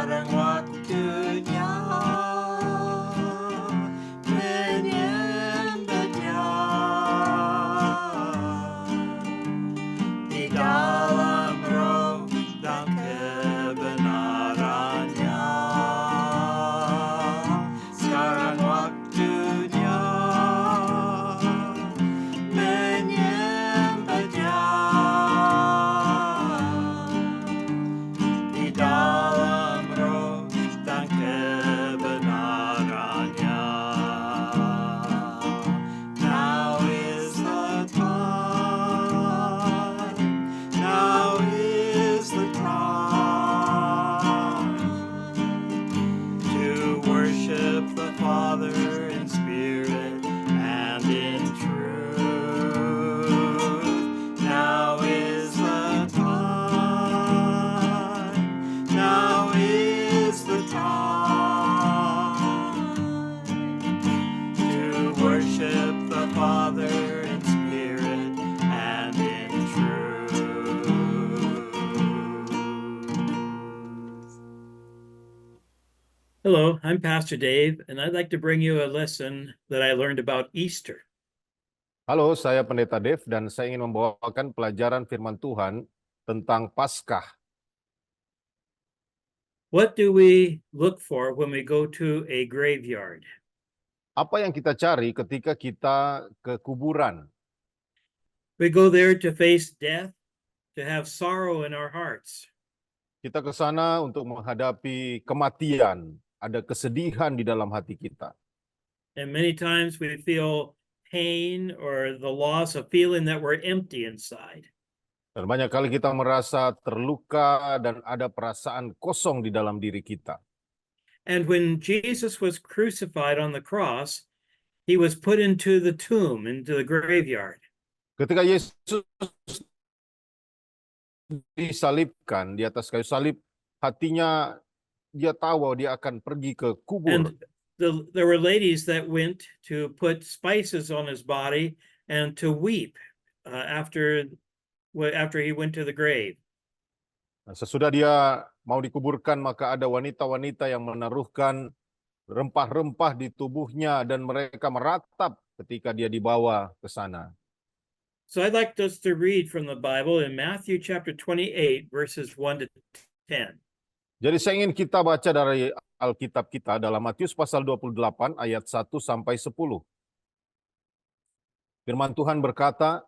sekarang waktunya menyembah Dia di dalam roh dan kebenarannya. Sekarang waktunya menyembah Dia di dalam roh dan kebenarannya. Now is the time, now is the time to worship the Father in spirit and in truth. Now is the time, now is the time to worship the Father in spirit and in truth. Hello, I'm Pastor Dave, and I'd like to bring you a lesson that I learned about Easter. Halo, saya Pendeta Dev dan saya ingin membawakan pelajaran firman Tuhan tentang Paskah. What do we look for when we go to a graveyard? Apa yang kita cari ketika kita ke kuburan? We go there to face death, to have sorrow in our hearts. Kita ke sana untuk menghadapi kematian, ada kesedihan di dalam hati kita. And many times we feel pain or the loss of feeling that we're empty inside. Dan banyak kali kita merasa terluka dan ada perasaan kosong di dalam diri kita. And when Jesus was crucified on the cross, he was put into the tomb, into the graveyard. Ketika Yesus disalibkan di atas kayu salib, hatinya dia tahu bahwa dia akan pergi ke kubur. And there were ladies that went to put spices on his body and to weep after he went to the grave. Nah, sesudah dia mau dikuburkan, maka ada wanita-wanita yang menaruhkan rempah-rempah di tubuhnya dan mereka meratap ketika dia dibawa ke sana. So I'd like us to read from the Bible in Matthew chapter 28, verses 1 to 10. Jadi saya ingin kita baca dari Alkitab kita dalam Matius pasal 28 ayat 1 sampai 10. Firman Tuhan berkata,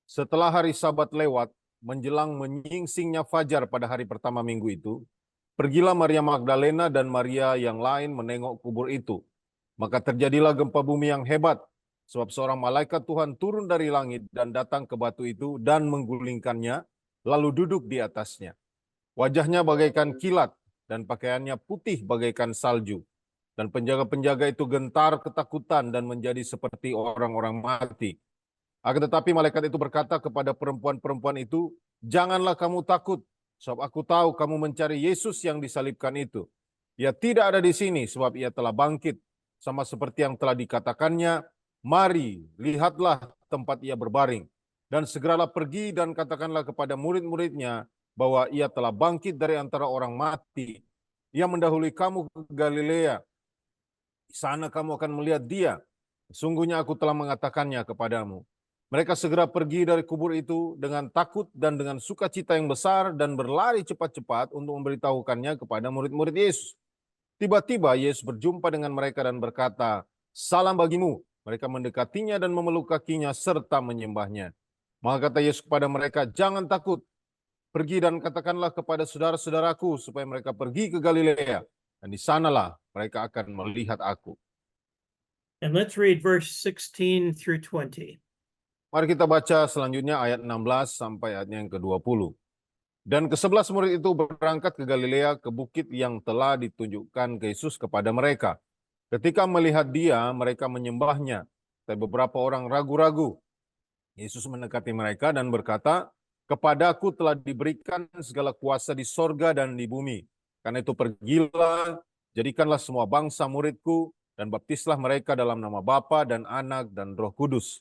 setelah hari Sabat lewat, menjelang menyingsingnya fajar pada hari pertama minggu itu, pergilah Maria Magdalena dan Maria yang lain menengok kubur itu. Maka terjadilah gempa bumi yang hebat, sebab seorang malaikat Tuhan turun dari langit dan datang ke batu itu dan menggulingkannya, lalu duduk di atasnya. Wajahnya bagaikan kilat dan pakaiannya putih bagaikan salju. Dan penjaga-penjaga itu gentar ketakutan dan menjadi seperti orang-orang mati. Akan tetapi malaikat itu berkata kepada perempuan-perempuan itu, janganlah kamu takut, sebab aku tahu kamu mencari Yesus yang disalibkan itu. Ia tidak ada di sini, sebab ia telah bangkit, sama seperti yang telah dikatakannya. Mari, lihatlah tempat ia berbaring. Dan segeralah pergi dan katakanlah kepada murid-muridnya bahwa ia telah bangkit dari antara orang mati. Ia mendahului kamu ke Galilea. Di sana kamu akan melihat dia. Sesungguhnya aku telah mengatakannya kepadamu. Mereka segera pergi dari kubur itu dengan takut dan dengan sukacita yang besar dan berlari cepat-cepat untuk memberitahukannya kepada murid-murid Yesus. Tiba-tiba Yesus berjumpa dengan mereka dan berkata, salam bagimu. Mereka mendekatinya dan memeluk kakinya serta menyembahnya. Maka kata Yesus kepada mereka, jangan takut. Pergi dan katakanlah kepada saudara-saudaraku supaya mereka pergi ke Galilea. Dan di sanalah mereka akan melihat aku. And let's read verse 16 through 20. Mari kita baca selanjutnya ayat 16 sampai ayatnya yang ke-20. Dan ke-11 murid itu berangkat ke Galilea, ke bukit yang telah ditunjukkan ke Yesus kepada mereka. Ketika melihat dia, mereka menyembahnya. Tapi beberapa orang ragu-ragu. Yesus mendekati mereka dan berkata, kepadaku telah diberikan segala kuasa di sorga dan di bumi. Karena itu pergilah, jadikanlah semua bangsa muridku, dan baptislah mereka dalam nama Bapa dan Anak dan Roh Kudus.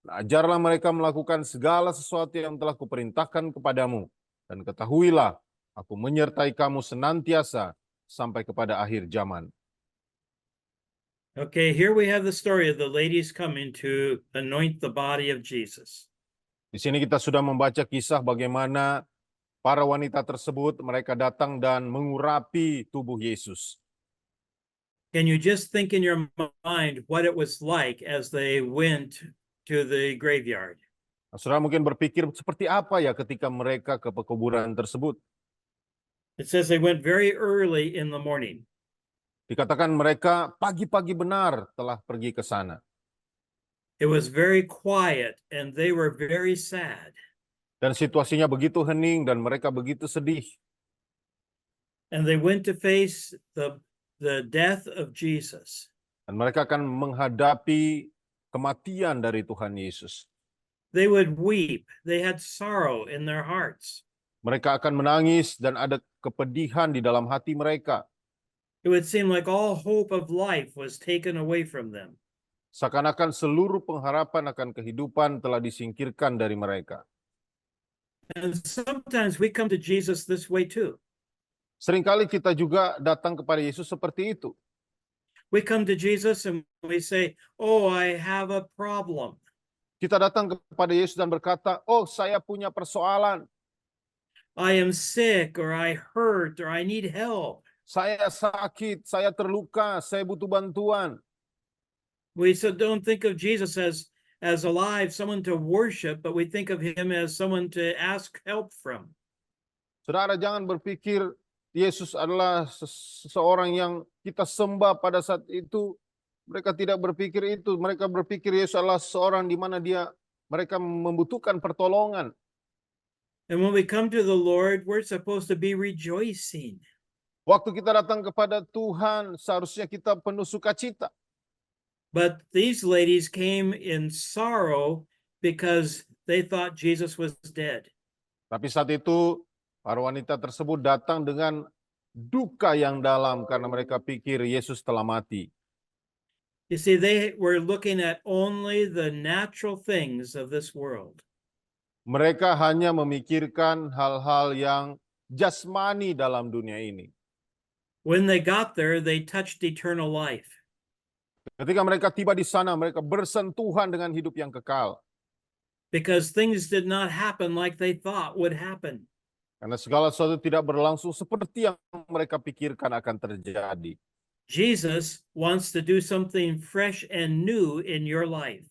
Ajarlah mereka melakukan segala sesuatu yang telah kuperintahkan kepadamu. Dan ketahuilah, aku menyertai kamu senantiasa sampai kepada akhir zaman. Okay, here we have the story of the ladies coming to anoint the body of Jesus. Di sini kita sudah membaca kisah bagaimana para wanita tersebut mereka datang dan mengurapi tubuh Yesus. Can you just think in your mind what it was like as they went to the graveyard? Nah, saudara mungkin berpikir seperti apa ya ketika mereka ke pekuburan tersebut. It says they went very early in the morning. Dikatakan mereka pagi-pagi benar telah pergi ke sana. It was very quiet and they were very sad. Dan situasinya begitu hening dan mereka begitu sedih. And they went to face the death of Jesus. Dan mereka akan menghadapi kematian dari Tuhan Yesus. They would weep. They had sorrow in their hearts. Mereka akan menangis dan ada kepedihan di dalam hati mereka. It would seem like all hope of life was taken away from them. Seakan-akan seluruh pengharapan akan kehidupan telah disingkirkan dari mereka. And sometimes we come to Jesus this way too. Seringkali kita juga datang kepada Yesus seperti itu. We come to Jesus and we say, "Oh, I have a problem. Kita datang kepada Yesus dan berkata, "Oh, saya punya persoalan. I am sick or I hurt or I need help." Saya sakit, saya terluka, saya butuh bantuan." We so don't think of Jesus as alive, someone to worship, but we think of him as someone to ask help from. Saudara, jangan berpikir Yesus adalah seseorang yang kita sembah pada saat itu. Mereka tidak berpikir itu. Mereka berpikir Yesus adalah seorang di mana mereka membutuhkan pertolongan. And when we come to the Lord, we're supposed to be rejoicing. Waktu kita datang kepada Tuhan, seharusnya kita penuh sukacita. But these ladies came in sorrow because they thought Jesus was dead. Tapi saat itu, para wanita tersebut datang dengan duka yang dalam karena mereka pikir Yesus telah mati. You see, they were looking at only the natural things of this world. Mereka hanya memikirkan hal-hal yang jasmani dalam dunia ini. When they got there, they touched eternal life. Ketika mereka tiba di sana, mereka bersentuhan dengan hidup yang kekal. Because things did not happen like they thought would happen. Karena segala sesuatu tidak berlangsung seperti yang mereka pikirkan akan terjadi. Jesus wants to do something fresh and new in your life.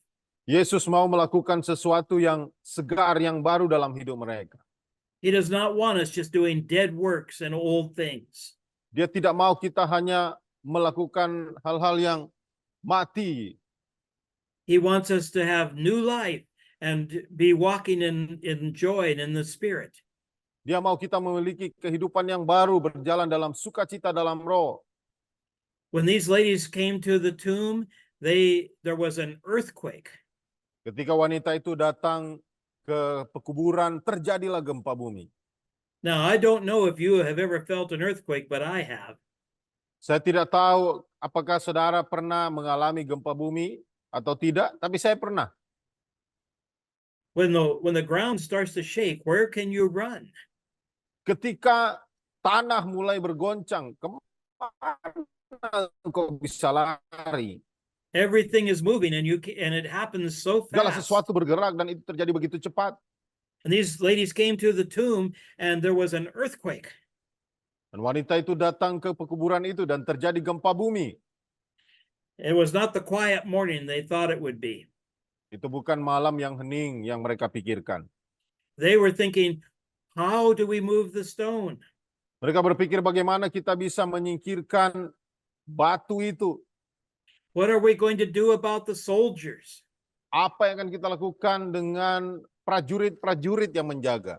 Yesus mau melakukan sesuatu yang segar, yang baru dalam hidup mereka. He does not want us just doing dead works and old things. Dia tidak mau kita hanya melakukan hal-hal yang mati. He wants us to have new life and be walking in joy and in the Spirit. Dia mau kita memiliki kehidupan yang baru, berjalan dalam sukacita dalam roh. When these ladies came to the tomb, there was an earthquake. Ketika wanita itu datang ke pekuburan, terjadilah gempa bumi. Now, I don't know if you have ever felt an earthquake, but I have. Saya tidak tahu apakah saudara pernah mengalami gempa bumi atau tidak, tapi saya pernah. When the ground starts to shake, where can you run? Ketika tanah mulai bergoncang, kemana engkau bisa lari? Everything is moving and it happens so Segala fast. sesuatu bergerak dan itu terjadi begitu cepat. And these ladies came to the tomb and there was an earthquake. Dan wanita itu datang ke pekuburan itu dan terjadi gempa bumi. It was not the quiet morning they thought it would be. Itu bukan malam yang hening yang mereka pikirkan. They were thinking, how do we move the stone? Mereka berpikir bagaimana kita bisa menyingkirkan batu itu. What are we going to do about the soldiers? Apa yang akan kita lakukan dengan prajurit-prajurit yang menjaga?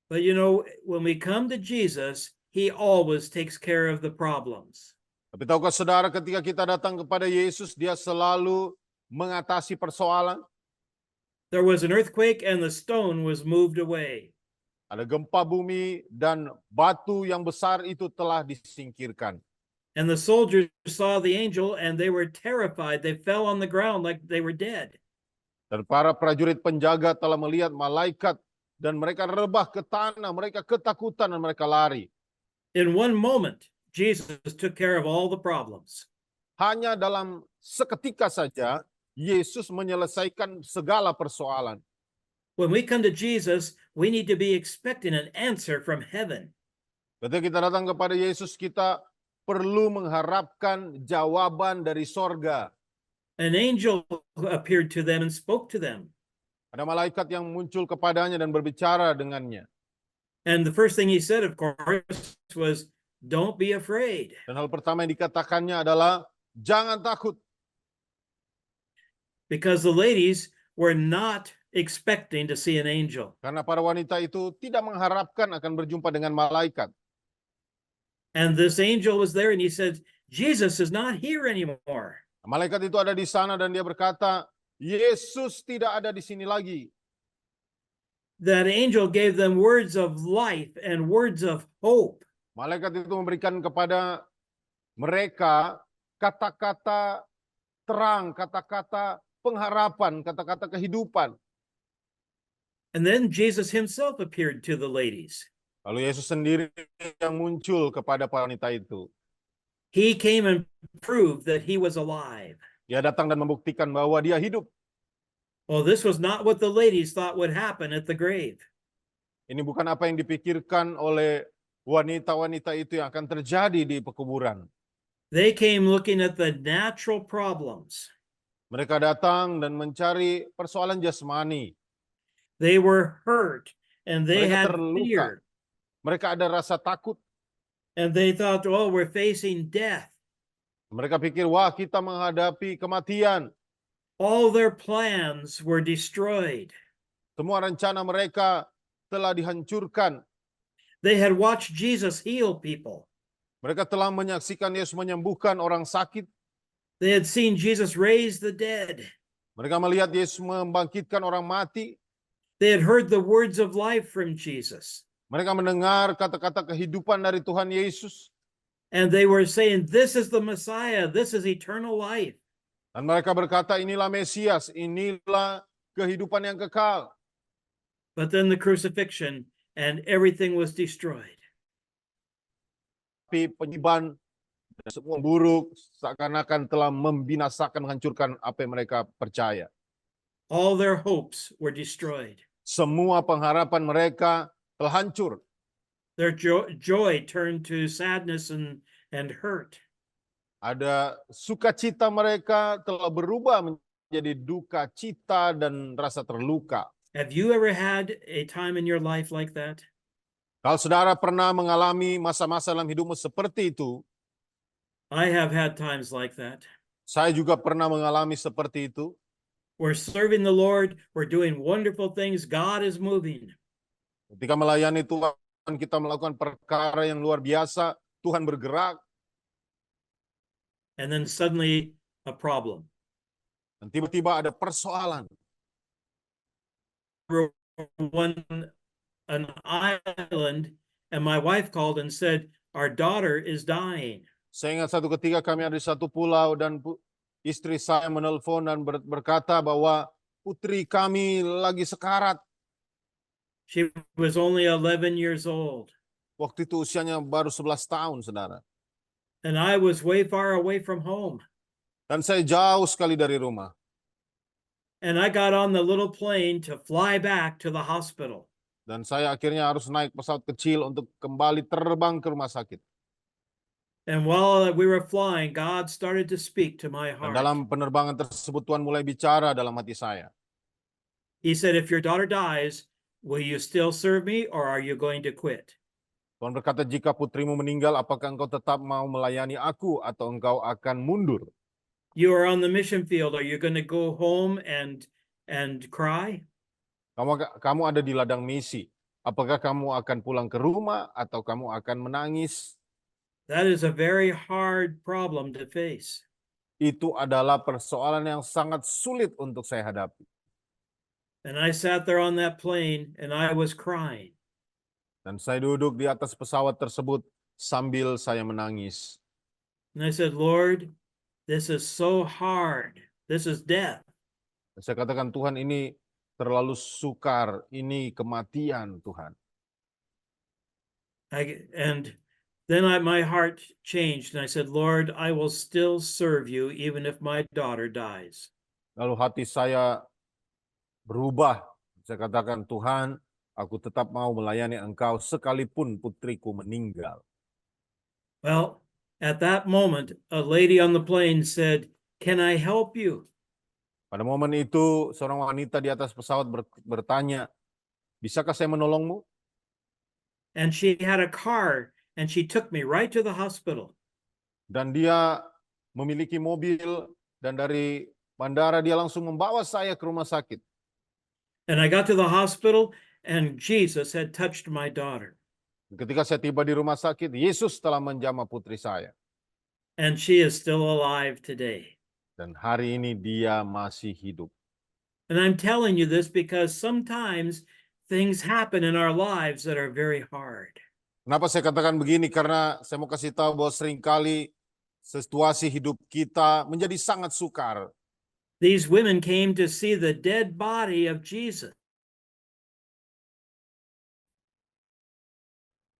But you know, when we come to Jesus, he always takes care of the problems. Tapi tahukah saudara, ketika kita datang kepada Yesus, dia selalu mengatasi persoalan. There was an earthquake and the stone was moved away. Ada gempa bumi dan batu yang besar itu telah disingkirkan. And the soldiers saw the angel and they were terrified. They fell on the ground like they were dead. Dan para prajurit penjaga telah melihat malaikat dan mereka rebah ke tanah, mereka ketakutan dan mereka lari. In one moment, Jesus took care of all the problems. Hanya dalam seketika saja, Yesus menyelesaikan segala persoalan. When we come to Jesus, we need to be expecting an answer from heaven. Ketika kita datang kepada Yesus, kita perlu mengharapkan jawaban dari sorga. An angel appeared to them and spoke to them. Ada malaikat yang muncul kepadanya dan berbicara dengannya. And the first thing he said, of course, was, "Don't be afraid." Dan hal pertama yang dikatakannya adalah, jangan takut. Because the ladies were not expecting to see an angel. Karena para wanita itu tidak mengharapkan akan berjumpa dengan malaikat. And this angel was there and he said, "Jesus is not here anymore." Malaikat itu ada di sana dan dia berkata, Yesus tidak ada di sini lagi. That angel gave them words of life and words of hope. Malaikat itu memberikan kepada mereka kata-kata terang, kata-kata pengharapan, kata-kata kehidupan. And then Jesus himself appeared to the ladies. Lalu Yesus sendiri yang muncul kepada wanita itu. He came and proved that he was alive. Dia datang dan membuktikan bahwa dia hidup. Well, this was not what the ladies thought would happen at the grave. Ini bukan apa yang dipikirkan oleh wanita-wanita itu yang akan terjadi di pekuburan. They came looking at the natural problems. Mereka datang dan mencari persoalan jasmani. They were hurt and they Mereka had terluka. fear. Mereka ada rasa takut. And they thought, oh, we're facing death. Mereka pikir, wah kita menghadapi kematian. All their plans were destroyed. Semua rencana mereka telah dihancurkan. They had watched Jesus heal people. Mereka telah menyaksikan Yesus menyembuhkan orang sakit. They had seen Jesus raise the dead. Mereka melihat Yesus membangkitkan orang mati. They had heard the words of life from Jesus. Mereka mendengar kata-kata kehidupan dari Tuhan Yesus. And they were saying, this is the Messiah. This is eternal life. Dan mereka berkata, inilah Mesias, inilah kehidupan yang kekal. But then the crucifixion and everything was destroyed. Tapi penyiban dan semua buruk seakan-akan telah membinasakan, menghancurkan apa yang mereka percaya. All their hopes were destroyed. Semua pengharapan mereka telah hancur. Their joy turned to sadness and hurt. Ada sukacita mereka telah berubah menjadi duka cita dan rasa terluka. Have you ever had a time in your life like that? Kalau saudara pernah mengalami masa-masa dalam hidupmu seperti itu, I have had times like that. saya juga pernah mengalami seperti itu. We're serving the Lord, we're doing wonderful things, God is moving. Ketika melayani Tuhan, kita melakukan perkara yang luar biasa, Tuhan bergerak, And then suddenly a problem. dan tiba-tiba ada persoalan. We're on an island and my wife called and said, our daughter is dying. Saya ingat satu ketika kami ada di satu pulau dan istri saya menelpon dan berkata bahwa putri kami lagi sekarat. She was only 11 years old. Waktu itu usianya baru 11 tahun, saudara. And I was way far away from home. Dan saya jauh sekali dari rumah. And I got on the little plane to fly back to the hospital. Dan saya akhirnya harus naik pesawat kecil untuk kembali terbang ke rumah sakit. And while we were flying, God started to speak to my Dan heart. dalam penerbangan tersebut Tuhan mulai bicara dalam hati saya. He said, if your daughter dies, will you still serve me or are you going to quit? Tuhan berkata, jika putrimu meninggal, apakah engkau tetap mau melayani aku atau engkau akan mundur? You are on the mission field. Are you going to go home and cry? Kamu ada di ladang misi. Apakah kamu akan pulang ke rumah atau kamu akan menangis? That is a very hard problem to face. Itu adalah persoalan yang sangat sulit untuk saya hadapi. And I sat there on that plane and I was crying. Dan saya duduk di atas pesawat tersebut sambil saya menangis. And I said, Lord, this is so hard. This is death. Dan saya katakan, Tuhan, ini terlalu sukar, ini kematian, Tuhan. And Then my heart changed and I said, Lord, I will still serve you even if my daughter dies. Lalu hati saya berubah. Saya katakan, Tuhan, aku tetap mau melayani Engkau sekalipun putriku meninggal. Well, at that moment, a lady on the plane said, can I help you? Pada momen itu, seorang wanita di atas pesawat bertanya, bisakah saya menolongmu? And she had a car and she took me right to the hospital. Dan dia memiliki mobil dan dari bandara dia langsung membawa saya ke rumah sakit. And I got to the hospital and Jesus had touched my daughter. Ketika saya tiba di rumah sakit, Yesus telah menjamah putri saya. And she is still alive today. Dan hari ini dia masih hidup. And I'm telling you this because sometimes things happen in our lives that are very hard. Kenapa saya katakan begini? Karena saya mau kasih tahu bahwa seringkali situasi hidup kita menjadi sangat sukar. These women came to see the dead body of Jesus.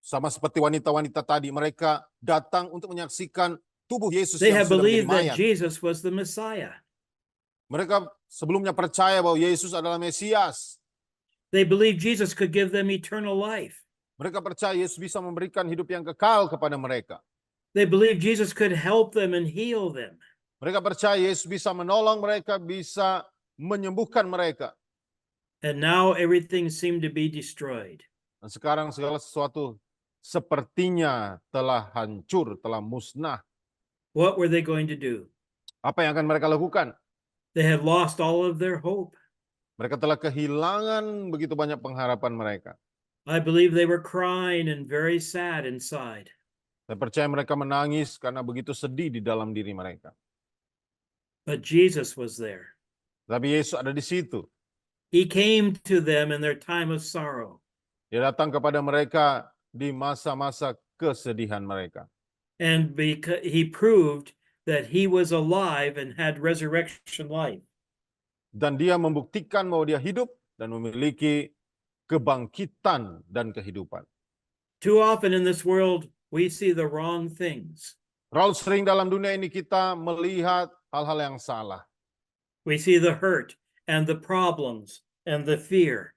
Sama seperti wanita-wanita tadi, mereka datang untuk menyaksikan tubuh Yesus They yang have sudah menjadi believed that mayat. Jesus was the Messiah. Mereka sebelumnya percaya bahwa Yesus adalah Mesias. They believed Jesus could give them eternal life. Mereka percaya Yesus bisa memberikan hidup yang kekal kepada mereka. They believed Jesus could help them and heal them. Mereka percaya Yesus bisa menolong mereka, bisa menyembuhkan mereka. And now everything seemed to be destroyed. Dan sekarang segala sesuatu sepertinya telah hancur, telah musnah. What were they going to do? Apa yang akan mereka lakukan? They had lost all of their hope. Mereka telah kehilangan begitu banyak pengharapan mereka. I believe they were crying and very sad inside. Saya percaya mereka menangis karena begitu sedih di dalam diri mereka. But Jesus was there. Tapi Yesus ada di situ. He came to them in their time of sorrow. Dia datang kepada mereka di masa-masa kesedihan mereka. And because he proved that he was alive and had resurrection life. Dan dia membuktikan bahwa dia hidup dan memiliki kebangkitan dan kehidupan. Too often in this world, we see the wrong things. Terlalu sering dalam dunia ini kita melihat hal-hal yang salah. We see the hurt and the problems and the fear.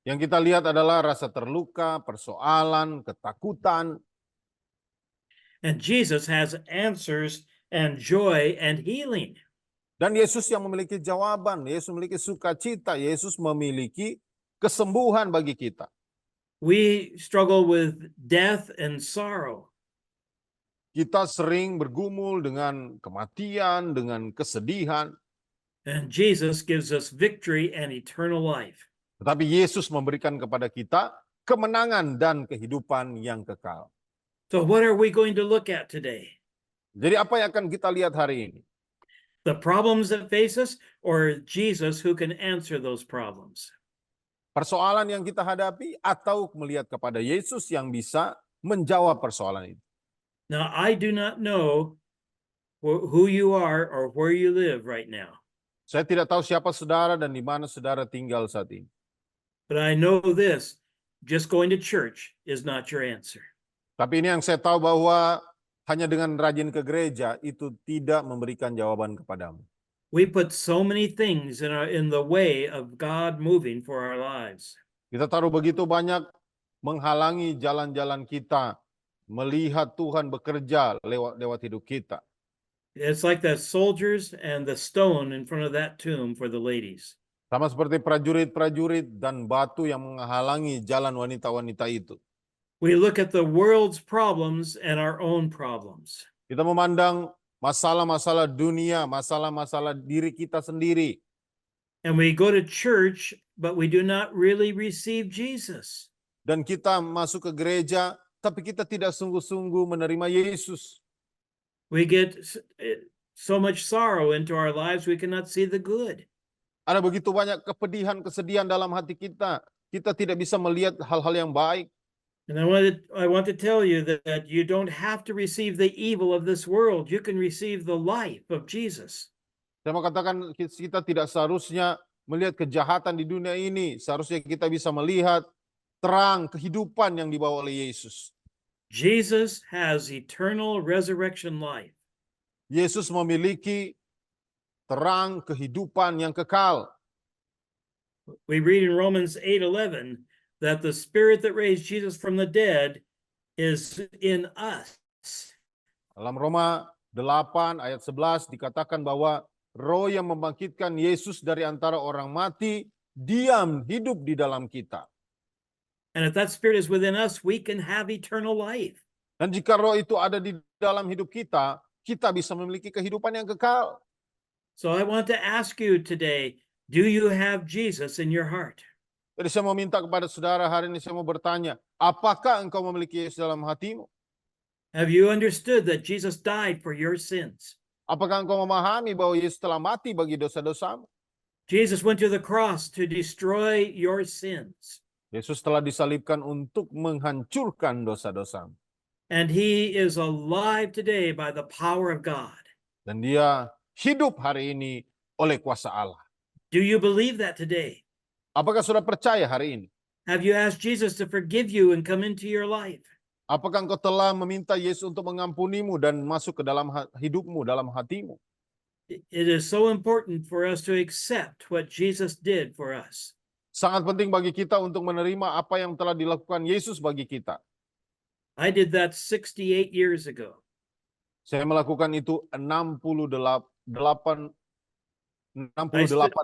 Yang kita lihat adalah rasa terluka, persoalan, ketakutan. And Jesus has answers and joy and healing. Dan Yesus yang memiliki jawaban, Yesus memiliki sukacita, Yesus memiliki kesembuhan bagi kita. We struggle with death and sorrow. Kita sering bergumul dengan kematian, dengan kesedihan. And Jesus gives us victory and eternal life. Tetapi Yesus memberikan kepada kita kemenangan dan kehidupan yang kekal. So what are we going to look at today? Jadi apa yang akan kita lihat hari ini? The problems that face us or Jesus who can answer those problems? Persoalan yang kita hadapi atau melihat kepada Yesus yang bisa menjawab persoalan itu. Now, I do not know who you are or where you live right now, Saya tidak tahu siapa saudara dan di mana saudara tinggal saat ini. but I know this, just going to church is not your answer. Tapi ini yang saya tahu bahwa hanya dengan rajin ke gereja itu tidak memberikan jawaban kepadamu. We put so many things in the way of God moving for our lives. Kita taruh begitu banyak menghalangi jalan-jalan kita melihat Tuhan bekerja lewat hidup kita. It's like the soldiers and the stone in front of that tomb for the ladies. Sama seperti prajurit-prajurit dan batu yang menghalangi jalan wanita-wanita itu. We look at the world's problems and our own problems. Kita memandang masalah-masalah dunia, masalah-masalah diri kita sendiri. And we go to church, but we do not really receive Jesus. Dan kita masuk ke gereja, tapi kita tidak sungguh-sungguh menerima Yesus. We get so much sorrow into our lives, we cannot see the good. Ada begitu banyak kepedihan, kesedihan dalam hati kita. Kita tidak bisa melihat hal-hal yang baik. And I want to tell you that you don't have to receive the evil of this world. You can receive the life of Jesus. Saya mau katakan kita tidak seharusnya melihat kejahatan di dunia ini. Seharusnya kita bisa melihat terang kehidupan yang dibawa oleh Yesus. Jesus has eternal resurrection life. Yesus memiliki terang kehidupan yang kekal. We read in Romans 8:11 that the spirit that raised Jesus from the dead is in us. Dalam Roma 8 ayat 11 dikatakan bahwa roh yang membangkitkan Yesus dari antara orang mati diam hidup di dalam kita. And if that spirit is within us, we can have eternal life. Dan jika roh itu ada di dalam hidup kita, kita bisa memiliki kehidupan yang kekal. So I want to ask you today, do you have Jesus in your heart? Jadi saya mau minta kepada saudara hari ini, saya mau bertanya, apakah engkau memiliki Yesus dalam hatimu? Have you understood that Jesus died for your sins? Apakah engkau memahami bahwa Yesus telah mati bagi dosa-dosamu? Jesus went to the cross to destroy your sins. Yesus telah disalibkan untuk menghancurkan dosa-dosamu. And he is alive today by the power of God. Dan dia hidup hari ini oleh kuasa Allah. Do you believe that today? Apakah saudara percaya hari ini? Have you asked Jesus to forgive you and come into your life? Apakah engkau telah meminta Yesus untuk mengampunimu dan masuk ke dalam hidupmu, dalam hatimu? It is so important for us to accept what Jesus did for us. Sangat penting bagi kita untuk menerima apa yang telah dilakukan Yesus bagi kita. I did that 68 years ago. Saya melakukan itu 68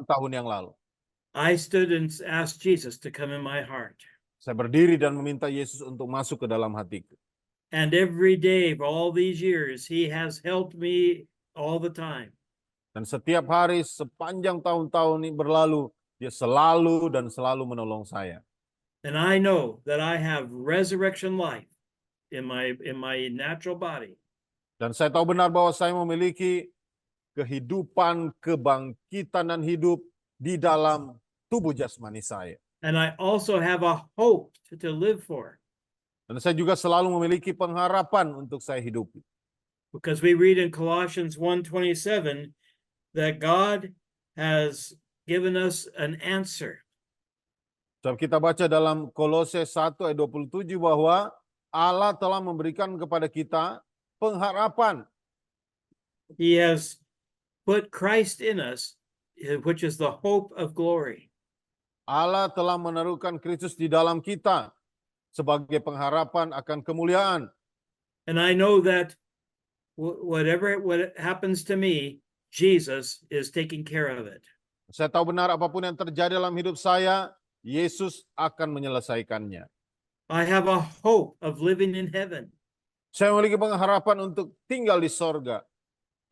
tahun yang lalu. I stood and asked Jesus to come in my heart. Saya berdiri dan meminta Yesus untuk masuk ke dalam hatiku. And every day for all these years, he has helped me all the time. Dan setiap hari sepanjang tahun-tahun ini berlalu, dia selalu dan selalu menolong saya. And I know that I have resurrection life in my natural body. Dan saya tahu benar bahwa saya memiliki kehidupan, kebangkitan dan hidup di dalam tubuh jasmani saya. And I also have a hope to live for. Dan saya juga selalu memiliki pengharapan untuk saya hidupi. Because we read in Colossians 1:27 that God has given us an answer. Sebab kita baca dalam Kolose 1 ayat 27 bahwa Allah telah memberikan kepada kita pengharapan. He has put Christ in us, which is the hope of glory. Allah telah menaruhkan Kristus di dalam kita sebagai pengharapan akan kemuliaan. And I know that whatever happens to me, Jesus is taking care of it. Saya tahu benar apapun yang terjadi dalam hidup saya, Yesus akan menyelesaikannya. I have a hope of living in heaven. Saya memiliki pengharapan untuk tinggal di sorga.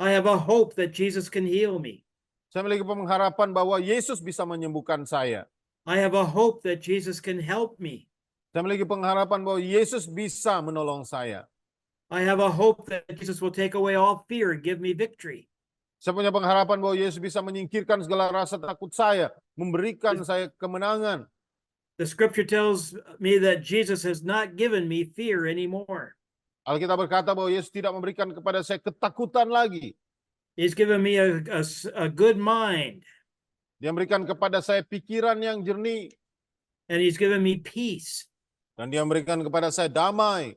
I have a hope that Jesus can heal me. Saya memiliki pengharapan bahwa Yesus bisa menyembuhkan saya. I have a hope that Jesus can help me. Saya memiliki pengharapan bahwa Yesus bisa menolong saya. I have a hope that Jesus will take away all fear and give me victory. Saya punya pengharapan bahwa Yesus bisa menyingkirkan segala rasa takut saya, memberikan saya kemenangan. The scripture tells me that Jesus has not given me fear anymore. Alkitab berkata bahwa Yesus tidak memberikan kepada saya ketakutan lagi. He's given me a good mind. Dia memberikan kepada saya pikiran yang jernih. And he's given me peace. Dan dia memberikan kepada saya damai.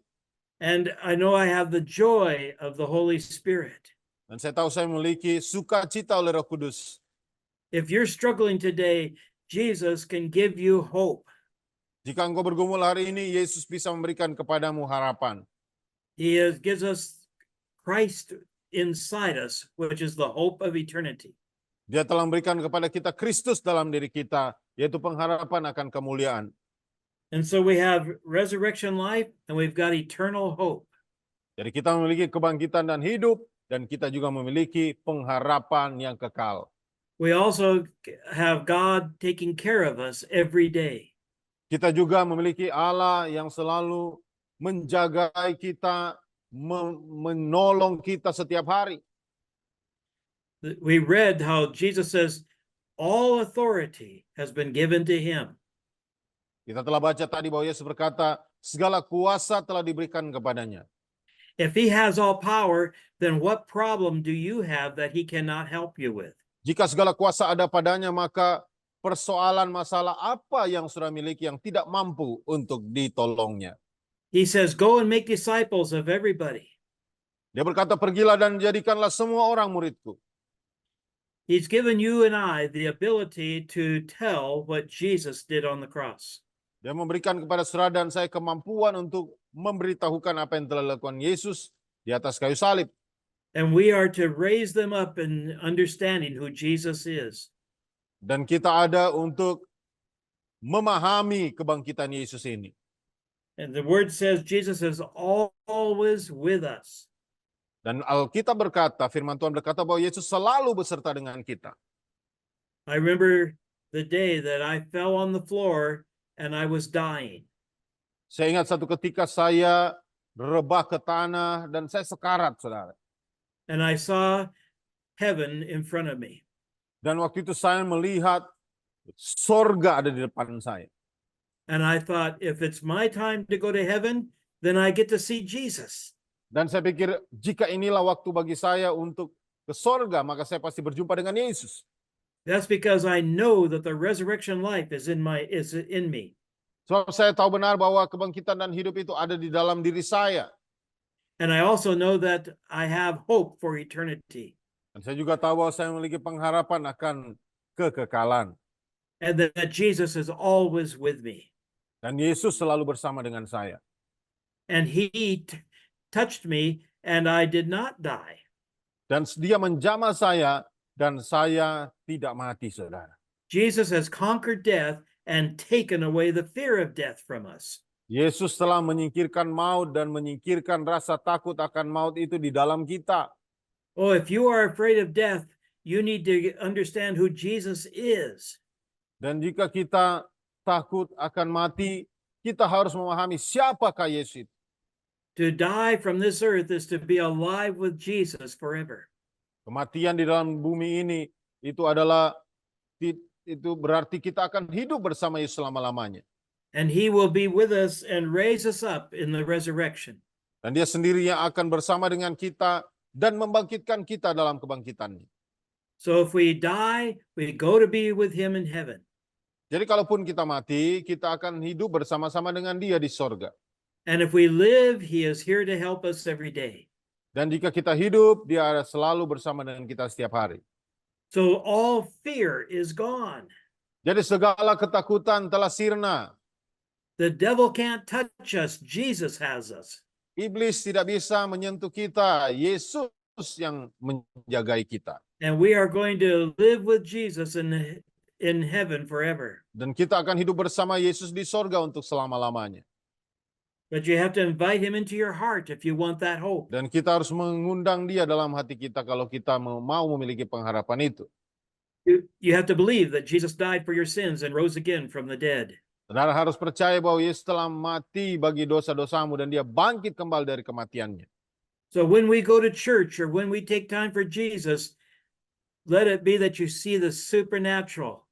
And I know I have the joy of the Holy Spirit. Dan saya tahu saya memiliki sukacita oleh Roh Kudus. If you're struggling today, Jesus can give you hope. Jika engkau bergumul hari ini, Yesus bisa memberikan kepadamu harapan. He gives us Christ inside us, which is the hope of eternity. Dia telah memberikan kepada kita Kristus dalam diri kita, yaitu pengharapan akan kemuliaan. And so we have resurrection life and we've got eternal hope. Jadi kita memiliki kebangkitan dan hidup, dan kita juga memiliki pengharapan yang kekal. We also have God taking care of us every day. Kita juga memiliki Allah yang selalu menjaga kita, menolong kita setiap hari. We read how Jesus says, all authority has been given to him. Kita telah baca tadi bahwa Yesus berkata, segala kuasa telah diberikan kepadanya. If he has all power, then what problem do you have that he cannot help you with? Jika segala kuasa ada padanya, maka persoalan masalah apa yang saudara miliki yang tidak mampu untuk ditolongnya? He says, go and make disciples of everybody. Dia berkata, pergilah dan jadikanlah semua orang muridku. He's given you and I the ability to tell what Jesus did on the cross. Dia memberikan kepada saudara dan saya kemampuan untuk memberitahukan apa yang telah dilakukan Yesus di atas kayu salib. And we are to raise them up in understanding who Jesus is. Dan kita ada untuk memahami kebangkitan Yesus ini. And the word says Jesus is always with us. Dan Alkitab berkata, firman Tuhan berkata bahwa Yesus selalu beserta dengan kita. I remember the day that I fell on the floor and I was dying. Saya ingat satu ketika saya rebah ke tanah dan saya sekarat, saudara. And I saw heaven in front of me. Dan waktu itu saya melihat sorga ada di depan saya. And I thought, if it's my time to go to heaven, then I get to see Jesus. Dan saya pikir, jika inilah waktu bagi saya untuk ke sorga, maka saya pasti berjumpa dengan Yesus. That's because I know that the resurrection life is in me. Sebab saya tahu benar bahwa kebangkitan dan hidup itu ada di dalam diri saya. And I also know that I have hope for eternity. Dan saya juga tahu bahwa saya memiliki pengharapan akan kekekalan. And that Jesus is always with me. Dan Yesus selalu bersama dengan saya. And he touched me and I did not die. Dan dia menjamah saya dan saya tidak mati, saudara. Jesus has conquered death and taken away the fear of death from us. Yesus telah menyingkirkan maut dan menyingkirkan rasa takut akan maut itu di dalam kita. Oh, if you are afraid of death, you need to understand who Jesus is. Dan jika kita takut akan mati, kita harus memahami siapakah Yesus. To die from this earth is to be alive with Jesus forever. Kematian di dalam bumi ini itu adalah itu berarti kita akan hidup bersama Yesus selama-lamanya. And he will be with us and raise us up in the resurrection. Dan dia sendiri yang akan bersama dengan kita dan membangkitkan kita dalam kebangkitannya. So if we die, we go to be with him in heaven. Jadi kalaupun kita mati, kita akan hidup bersama-sama dengan dia di sorga. And if we live, he is here to help us every day. Dan jika kita hidup, dia ada selalu bersama dengan kita setiap hari. So all fear is gone. Jadi segala ketakutan telah sirna. The devil can't touch us. Jesus has us. Iblis tidak bisa menyentuh kita. Yesus yang menjagai kita. And we are going to live with Jesus in heaven forever. Dan kita akan hidup bersama Yesus di sorga untuk selama-lamanya. But you have to invite him into your heart if you want that hope. Dan kita harus mengundang dia dalam hati kita kalau kita mau memiliki pengharapan itu. You have to believe that Jesus died for your sins and rose again from the dead. Saudara harus percaya bahwa Yesus telah mati bagi dosa-dosamu dan dia bangkit kembali dari kematiannya. So when we go to church or when we take time for Jesus, let it be that you see the supernatural.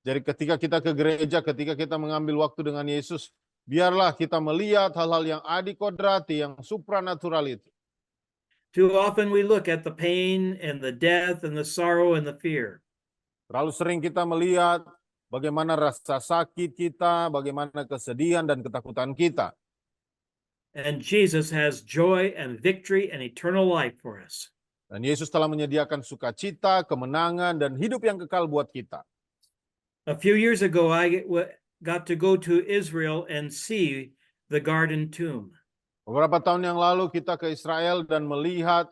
Jadi ketika kita ke gereja, ketika kita mengambil waktu dengan Yesus, biarlah kita melihat hal-hal yang adikodrati, yang supranatural itu. Too often we look at the pain and the death and the sorrow and the fear. Terlalu sering kita melihat bagaimana rasa sakit kita, bagaimana kesedihan dan ketakutan kita. And Jesus has joy and victory and eternal life for us. Dan Yesus telah menyediakan sukacita, kemenangan, dan hidup yang kekal buat kita. A few years ago, I got to go to Israel and see the garden tomb. Beberapa tahun yang lalu kita ke Israel dan melihat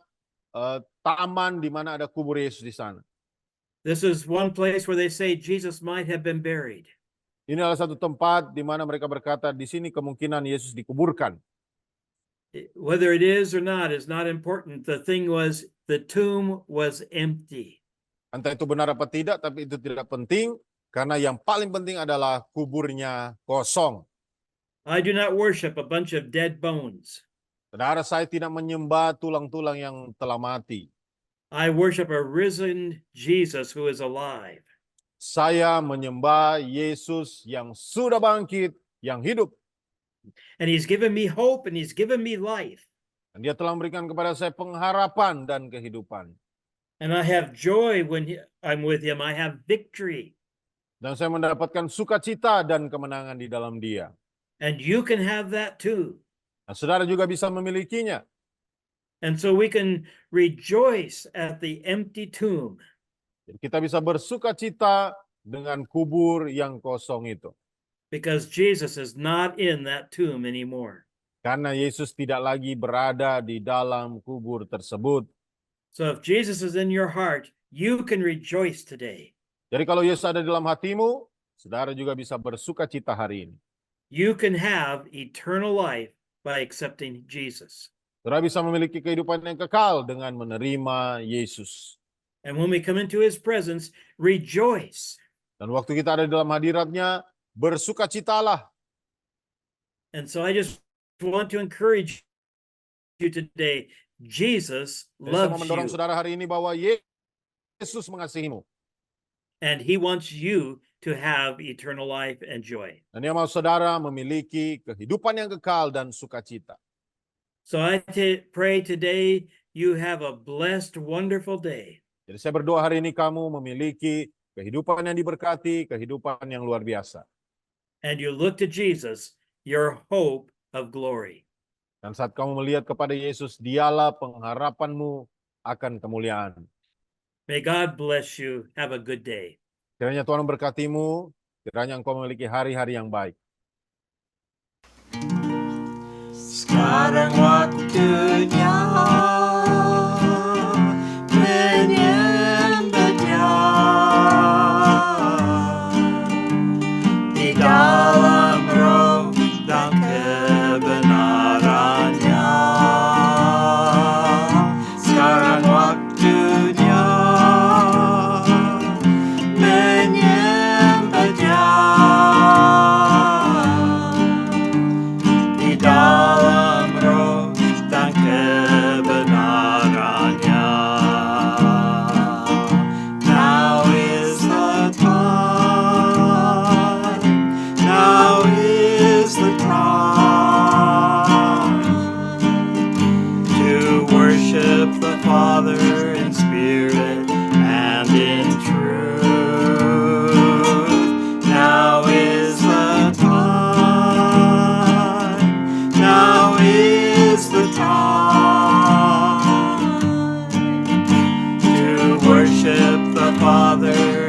taman di mana ada kubur Yesus di sana. This is one place where they say Jesus might have been buried. Ini adalah satu tempat di mana mereka berkata di sini kemungkinan Yesus dikuburkan. Whether it is or not is not important. The thing was, the tomb was empty. Entah itu benar apa tidak, tapi itu tidak penting karena yang paling penting adalah kuburnya kosong. I do not worship a bunch of dead bones. Saudara, saya tidak menyembah tulang-tulang yang telah mati. I worship a risen Jesus who is alive. Saya menyembah Yesus yang sudah bangkit, yang hidup. And he's given me hope and he's given me life. Dan dia telah memberikan kepada saya pengharapan dan kehidupan. And I have joy when I'm with him. I have victory. Dan saya mendapatkan sukacita dan kemenangan di dalam dia. And you can have that too. Nah, saudara juga bisa memilikinya. And so we can rejoice at the empty tomb. Jadi kita bisa bersuka cita dengan kubur yang kosong itu. Because Jesus is not in that tomb anymore. Karena Yesus tidak lagi berada di dalam kubur tersebut. So if Jesus is in your heart, you can rejoice today. Jadi kalau Yesus ada di dalam hatimu, saudara juga bisa bersuka cita hari ini. You can have eternal life by accepting Jesus. Saudara bisa memiliki kehidupan yang kekal dengan menerima Yesus. And when we come into his presence, rejoice. Dan waktu kita ada di dalam hadiratnya, bersukacitalah. And so I just want to encourage you today. Jesus Jadi saya mau loves mendorong you, saudara hari ini bahwa Yesus mengasihimu. and he wants you to have eternal life and joy. Dan dia mau saudara memiliki kehidupan yang kekal dan sukacita. So I pray today you have a blessed, wonderful day. Jadi saya berdoa hari ini kamu memiliki kehidupan yang diberkati, kehidupan yang luar biasa. And you look to Jesus, your hope of glory. Dan saat kamu melihat kepada Yesus, dialah pengharapanmu akan kemuliaan. May God bless you. Have a good day. Kiranya Tuhan memberkatimu, kiranya engkau memiliki hari-hari yang baik. Sekarang waktunya menyembah Dia di dalam roh dan kebenarannya. Sekarang waktunya menyembah Dia di dalam roh dan kebenarannya. Now is the time, now is the time to worship the Father in spirit and in truth. Now is the time, now is the time to worship the Father